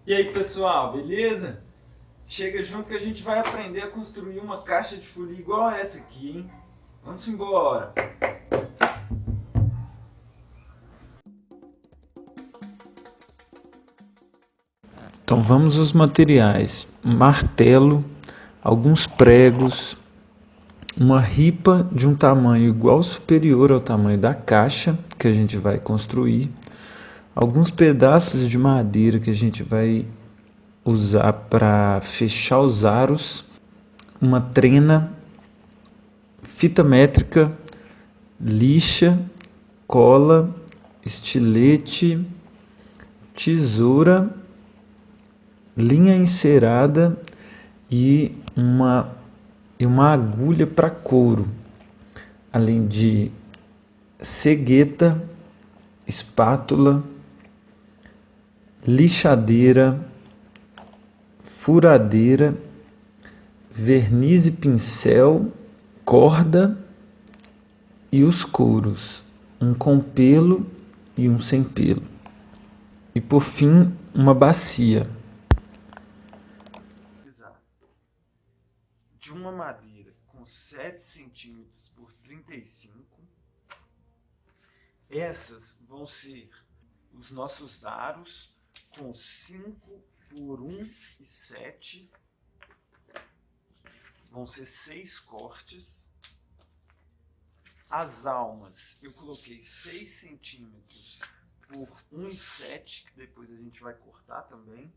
E aí, pessoal, beleza? Chega junto que a gente vai aprender a construir uma caixa de folia igual a essa aqui, hein? Vamos embora! Então vamos aos materiais: martelo, alguns pregos, uma ripa de um tamanho igual ou superior ao tamanho da caixa que a gente vai construir, alguns pedaços de madeira que a gente vai usar para fechar os aros, uma trena, fita métrica, lixa, cola, estilete, tesoura, linha encerada e uma agulha para couro, além de cegueta, espátula, lixadeira, furadeira, verniz e pincel, corda e os couros, um com pelo e um sem pelo. E por fim, uma bacia. De uma madeira com 7 centímetros por 35. Essas vão ser os nossos aros com 5 por 1 e 7. Vão ser 6 cortes. As almas eu coloquei 6 centímetros por 1,7, que depois a gente vai cortar também.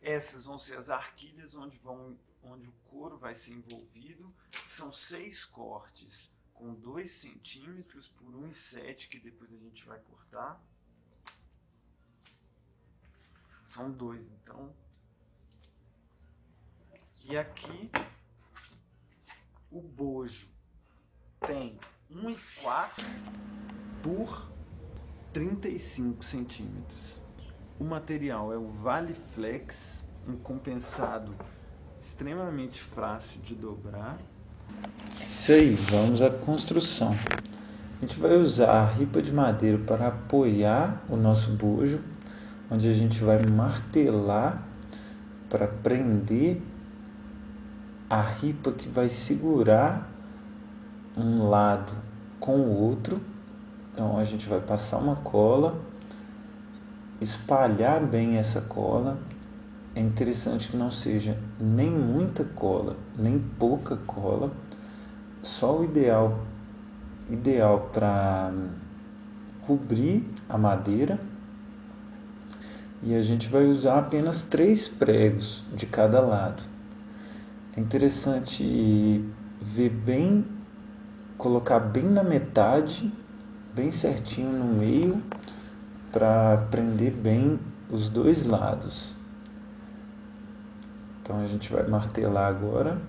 Essas vão ser as arquilhas onde o couro vai ser envolvido. São 6 cortes com 2 centímetros por 1,7, que depois a gente vai cortar. São 2, então. E aqui o bojo tem 1,4 por 35 centímetros. O material é o Valiflex, um compensado extremamente fácil de dobrar. Isso aí, vamos à construção. A gente vai usar a ripa de madeira para apoiar o nosso bojo, onde a gente vai martelar para prender a ripa que vai segurar um lado com o outro. Então a gente vai passar uma cola, espalhar bem essa cola. É interessante que não seja nem muita cola, nem pouca cola, só o ideal para cobrir a madeira. E a gente vai usar apenas 3 pregos de cada lado. É interessante ver bem, colocar bem na metade, bem certinho no meio, para prender bem os dois lados. Então a gente vai martelar agora.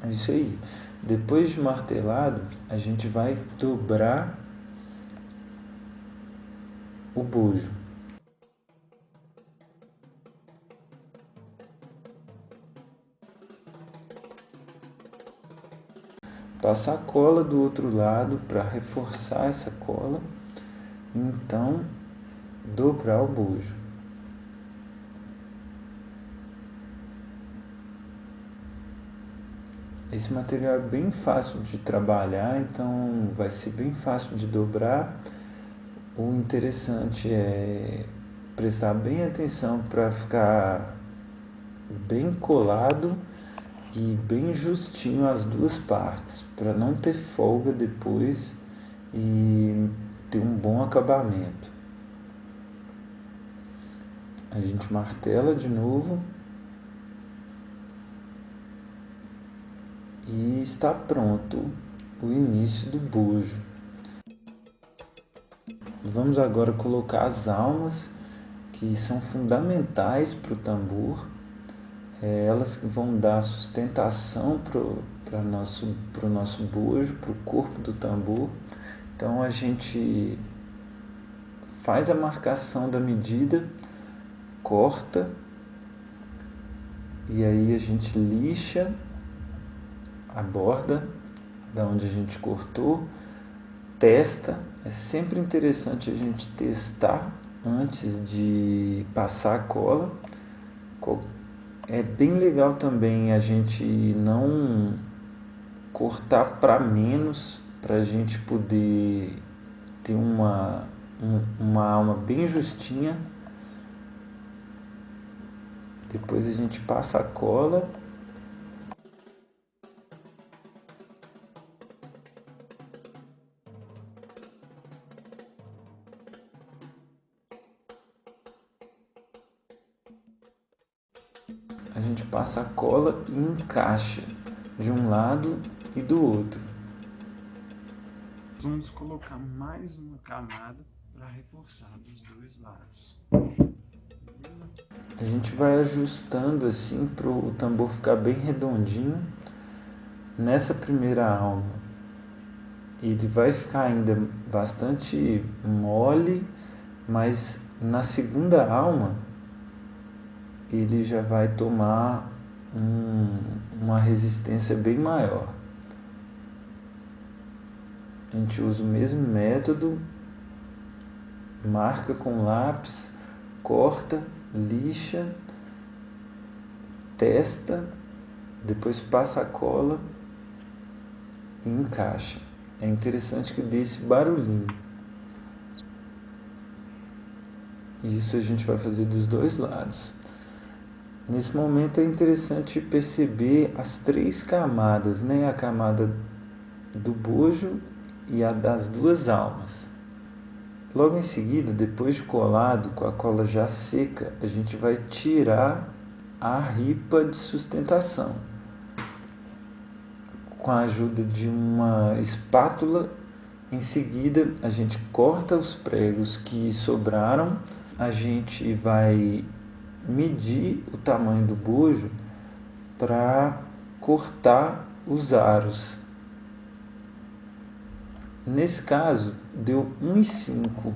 É isso aí. Depois de martelado, a gente vai dobrar o bojo. Passar a cola do outro lado para reforçar essa cola. Então, dobrar o bojo. Esse material é bem fácil de trabalhar, então vai ser bem fácil de dobrar. O interessante é prestar bem atenção para ficar bem colado e bem justinho as duas partes, para não ter folga depois e ter um bom acabamento. A gente martela de novo e está pronto o início do bojo. Vamos agora colocar as almas, que são fundamentais para o tambor. Elas que vão dar sustentação para o nosso bojo, para o corpo do tambor. Então a gente faz a marcação da medida, corta E aí a gente lixa a borda da onde a gente cortou, testa. É sempre interessante a gente testar antes de passar a cola. É bem legal também a gente não cortar para menos, para a gente poder ter uma alma bem justinha. Depois a gente passa a cola. A gente passa a cola e encaixa de um lado e do outro. Vamos colocar mais uma camada para reforçar dos dois lados. A gente vai ajustando assim para o tambor ficar bem redondinho. Nessa primeira alma, ele vai ficar ainda bastante mole, mas na segunda alma ele já vai tomar uma resistência bem maior. A gente usa o mesmo método, marca com lápis, corta, lixa, testa, depois passa a cola e encaixa. É interessante que dê esse barulhinho. Isso a gente vai fazer dos dois lados. Nesse momento é interessante perceber as 3 camadas, né? A camada do bojo e a das 2 almas. Logo em seguida, depois de colado, com a cola já seca, a gente vai tirar a ripa de sustentação. Com a ajuda de uma espátula, em seguida a gente corta os pregos que sobraram, a gente vai medir o tamanho do bojo para cortar os aros. Nesse caso, deu 1,5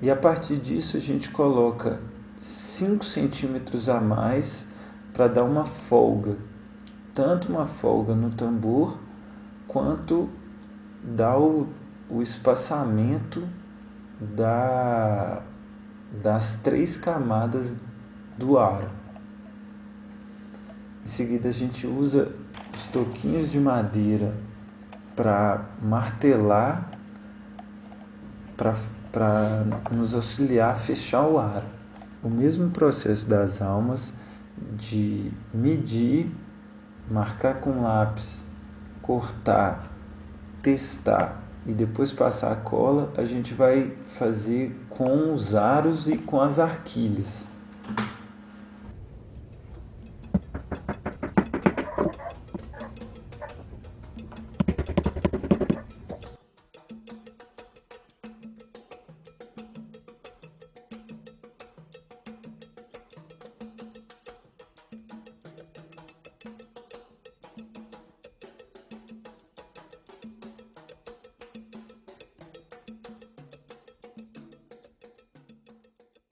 e a partir disso a gente coloca 5 centímetros a mais para dar uma folga, tanto uma folga no tambor quanto dá o espaçamento das 3 camadas do aro. Em seguida a gente usa os toquinhos de madeira para martelar, para nos auxiliar a fechar o aro. O mesmo processo das almas, de medir, marcar com lápis, cortar, testar e depois passar a cola, a gente vai fazer com os aros e com as arquilhas.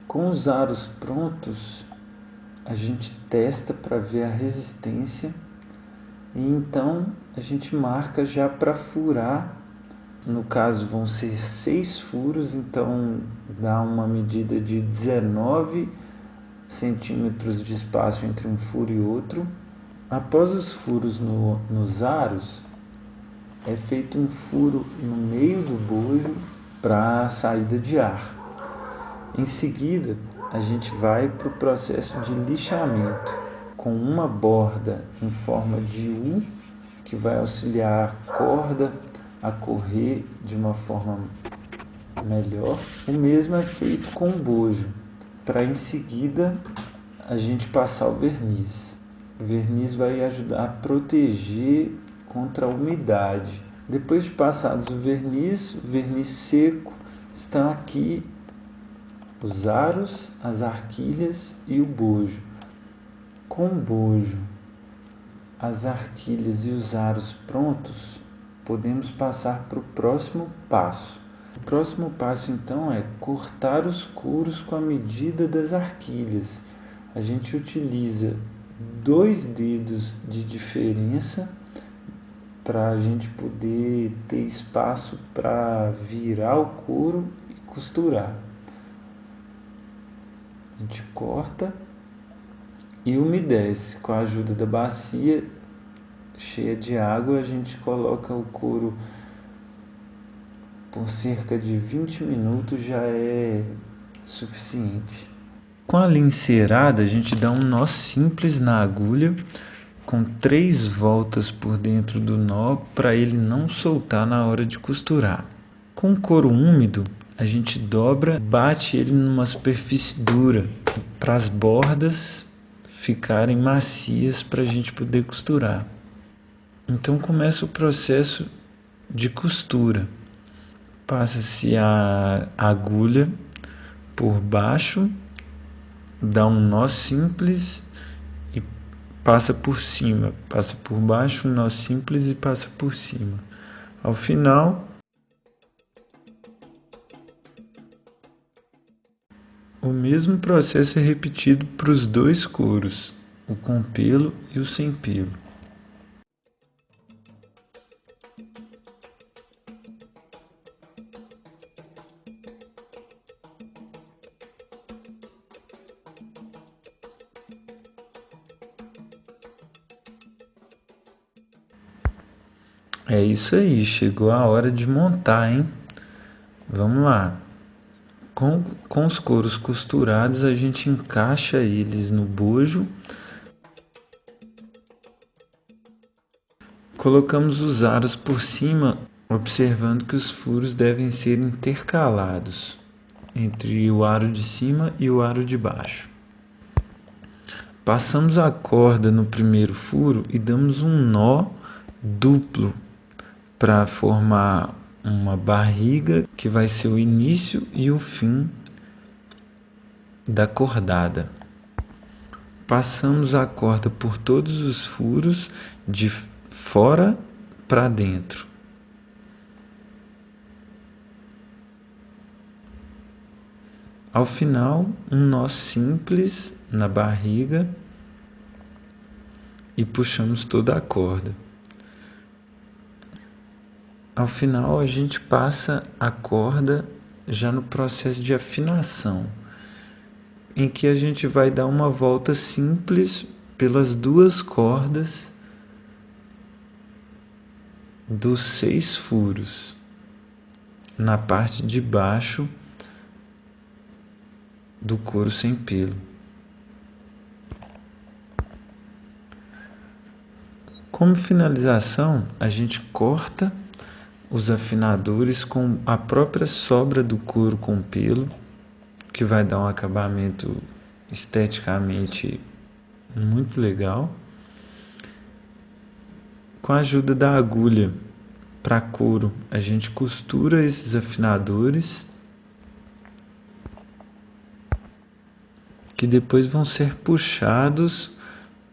Com os aros prontos, a gente testa para ver a resistência e então a gente marca já para furar. No caso vão ser 6 furos, então dá uma medida de 19 centímetros de espaço entre um furo e outro. Após os furos nos aros, é feito um furo no meio do bojo para a saída de ar. Em seguida, a gente vai para o processo de lixamento, com uma borda em forma de U, que vai auxiliar a corda a correr de uma forma melhor. O mesmo é feito com o bojo, para em seguida a gente passar o verniz. O verniz vai ajudar a proteger contra a umidade. Depois de passados o verniz seco, estão aqui os aros, as arquilhas e o bojo. Com o bojo, as arquilhas e os aros prontos, podemos passar para o próximo passo. O próximo passo então é cortar os couros com a medida das arquilhas. A gente utiliza 2 dedos de diferença para a gente poder ter espaço para virar o couro e costurar. A gente corta e umedece com a ajuda da bacia cheia de água. A gente coloca o couro por cerca de 20 minutos, já é suficiente. Com a linha encerada, a gente dá um nó simples na agulha com 3 voltas por dentro do nó para ele não soltar na hora de costurar. Com o couro úmido, a gente dobra, bate ele numa superfície dura para as bordas ficarem macias para a gente poder costurar. Então começa o processo de costura. Passa-se a agulha por baixo, dá um nó simples e passa por cima, passa por baixo, um nó simples e passa por cima. Ao final, o mesmo processo é repetido para os 2 couros, o com pelo e o sem pelo. É isso aí, chegou a hora de montar, hein? Vamos lá. Com os couros costurados, a gente encaixa eles no bojo. Colocamos os aros por cima, observando que os furos devem ser intercalados entre o aro de cima e o aro de baixo. Passamos a corda no primeiro furo e damos um nó duplo para formar uma barriga que vai ser o início e o fim da cordada. Passamos a corda por todos os furos de fora para dentro. Ao final, um nó simples na barriga e puxamos toda a corda. Ao final, a gente passa a corda já no processo de afinação, em que a gente vai dar uma volta simples pelas 2 cordas dos 6 furos na parte de baixo do couro sem pelo. Como finalização, a gente corta os afinadores com a própria sobra do couro com pelo, que vai dar um acabamento esteticamente muito legal. Com a ajuda da agulha para couro, a gente costura esses afinadores, que depois vão ser puxados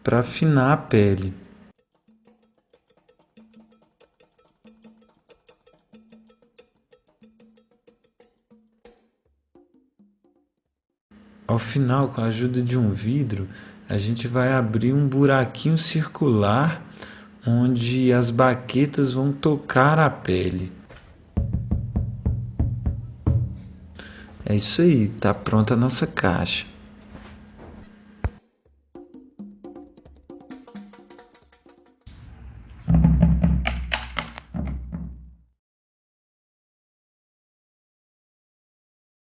para afinar a pele. Ao final, com a ajuda de um vidro, a gente vai abrir um buraquinho circular onde as baquetas vão tocar a pele. É isso aí, tá pronta a nossa caixa.